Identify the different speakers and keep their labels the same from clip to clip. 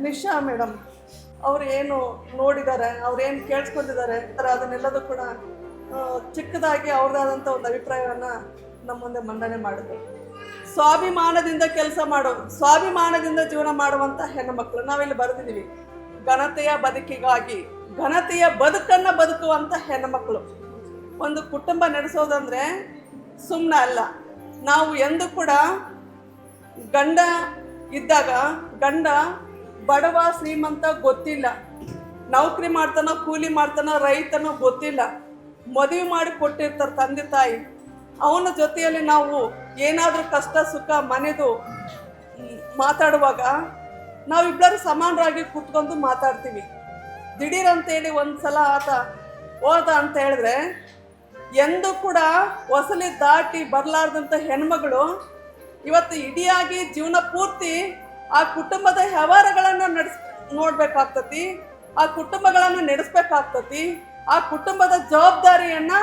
Speaker 1: Nisha madam ಅವ್ರು ಏನು ನೋಡಿದ್ದಾರೆ, ಅವ್ರು ಏನು ಕೇಳಿಸ್ಕೊಂಡಿದ್ದಾರೆ, ಅದನ್ನೆಲ್ಲದೂ ಕೂಡ ಚಿಕ್ಕದಾಗಿ ಅವ್ರದ್ದಾದಂಥ ಒಂದು ಅಭಿಪ್ರಾಯವನ್ನು ನಮ್ಮ ಮುಂದೆ ಮಂಡನೆ ಮಾಡಿದ್ರು. ಸ್ವಾಭಿಮಾನದಿಂದ ಕೆಲಸ ಮಾಡೋ, ಸ್ವಾಭಿಮಾನದಿಂದ ಜೀವನ ಮಾಡುವಂಥ ಹೆಣ್ಣು ಮಕ್ಕಳು ನಾವಿಲ್ಲಿ ಬರೆದಿದ್ದೀವಿ. ಘನತೆಯ ಬದುಕಿಗಾಗಿ ಘನತೆಯ ಬದುಕನ್ನು ಬದುಕುವಂಥ ಹೆಣ್ಣು ಮಕ್ಕಳು. ಒಂದು ಕುಟುಂಬ ನಡೆಸೋದಂದರೆ ಸುಮ್ಮನೆ ಅಲ್ಲ. ನಾವು ಎಂದು ಕೂಡ ಗಂಡ ಇದ್ದಾಗ ಗಂಡ ಬಡವ ಶ್ರೀಮಂತ ಗೊತ್ತಿಲ್ಲ, ನೌಕರಿ ಮಾಡ್ತಾನೋ ಕೂಲಿ ಮಾಡ್ತಾನೋ ರೈತನೋ ಗೊತ್ತಿಲ್ಲ, ಮದುವೆ ಮಾಡಿ ಕೊಟ್ಟಿರ್ತಾರೆ ತಂದೆ ತಾಯಿ. ಅವನ ಜೊತೆಯಲ್ಲಿ ನಾವು ಏನಾದರೂ ಕಷ್ಟ ಸುಖ ಮನೆದು ಮಾತಾಡುವಾಗ ನಾವಿಬ್ಬರು ಸಮಾನರಾಗಿ ಕೂತ್ಕೊಂಡು ಮಾತಾಡ್ತೀವಿ. ದಿಢೀರ್ ಅಂತೇಳಿ ಒಂದು ಸಲ ಆತ ಹೋದ ಅಂತ ಹೇಳಿದ್ರೆ ಎಂದೂ ಕೂಡ ಹೊಸಲಿ ದಾಟಿ ಬರಲಾರ್ದಂಥ ಹೆಣ್ಮಗಳು ಇವತ್ತು ಇಡಿಯಾಗಿ ಜೀವನ ಪೂರ್ತಿ ಆ ಕುಟುಂಬದ ವ್ಯವಹಾರಗಳನ್ನು ನೋಡ್ಬೇಕಾಗ್ತತಿ, ಆ ಕುಟುಂಬಗಳನ್ನು ನಡೆಸ್ಬೇಕಾಗ್ತತಿ, ಆ ಕುಟುಂಬದ ಜವಾಬ್ದಾರಿಯನ್ನು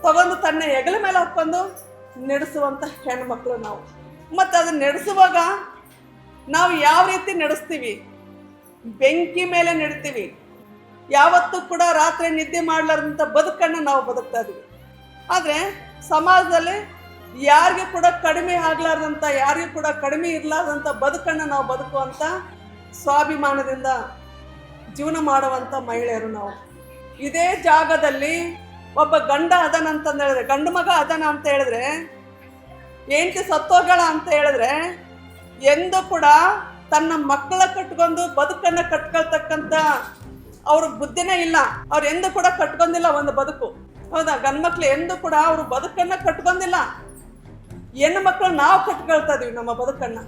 Speaker 1: ತಗೊಂಡು ತನ್ನ ಹೆಗಲ ಮೇಲೆ ಹಾಕ್ಕೊಂಡು ನಡೆಸುವಂಥ ಹೆಣ್ಮಕ್ಳು ನಾವು. ಮತ್ತು ಅದನ್ನು ನಡೆಸುವಾಗ ನಾವು ಯಾವ ರೀತಿ ನಡೆಸ್ತೀವಿ? ಬೆಂಕಿ ಮೇಲೆ ನೆಡ್ತೀವಿ. ಯಾವತ್ತೂ ಕೂಡ ರಾತ್ರಿ ನಿದ್ದೆ ಮಾಡಲಾರ್ದಂಥ ಬದುಕನ್ನು ನಾವು ಬದುಕ್ತಾ ಇದ್ದೀವಿ. ಆದರೆ ಸಮಾಜದಲ್ಲಿ ಯಾರಿಗೂ ಕೂಡ ಕಡಿಮೆ ಆಗಲಾರ್ದಂಥ, ಯಾರಿಗೂ ಕೂಡ ಕಡಿಮೆ ಇರಲಾರ್ದಂಥ ಬದುಕನ್ನು ನಾವು ಬದುಕುವಂಥ ಸ್ವಾಭಿಮಾನದಿಂದ ಜೀವನ ಮಾಡುವಂಥ ಮಹಿಳೆಯರು ನಾವು. ಇದೇ ಜಾಗದಲ್ಲಿ ಒಬ್ಬ ಗಂಡ ಅದನ ಅಂತಂದು ಹೇಳಿದ್ರೆ, ಗಂಡು ಮಗ ಅದನ ಅಂತ ಹೇಳಿದ್ರೆ, ಹೆಂಡತಿ ಸತ್ತೋಗಳ ಅಂತ ಹೇಳಿದ್ರೆ ಎಂದು ಕೂಡ ತನ್ನ ಮಕ್ಕಳ ಕಟ್ಕೊಂಡು ಬದುಕನ್ನು ಕಟ್ಕೊಳ್ತಕ್ಕಂಥ ಅವ್ರ ಬುದ್ಧಿನೇ ಇಲ್ಲ. ಅವ್ರು ಎಂದು ಕೂಡ ಕಟ್ಕೊಂಡಿಲ್ಲ ಒಂದು ಬದುಕು. ಹೌದಾ? ಗಂಡು ಮಕ್ಳು ಎಂದು ಕೂಡ ಅವರು ಬದುಕನ್ನು ಕಟ್ಕೊಂಡಿಲ್ಲ. ಹೆಣ್ಣು ಮಕ್ಕಳು ನಾವು ಕಟ್ಕೊಳ್ತಾ ಇದೀವಿ ನಮ್ಮ ಬದುಕನ್ನು.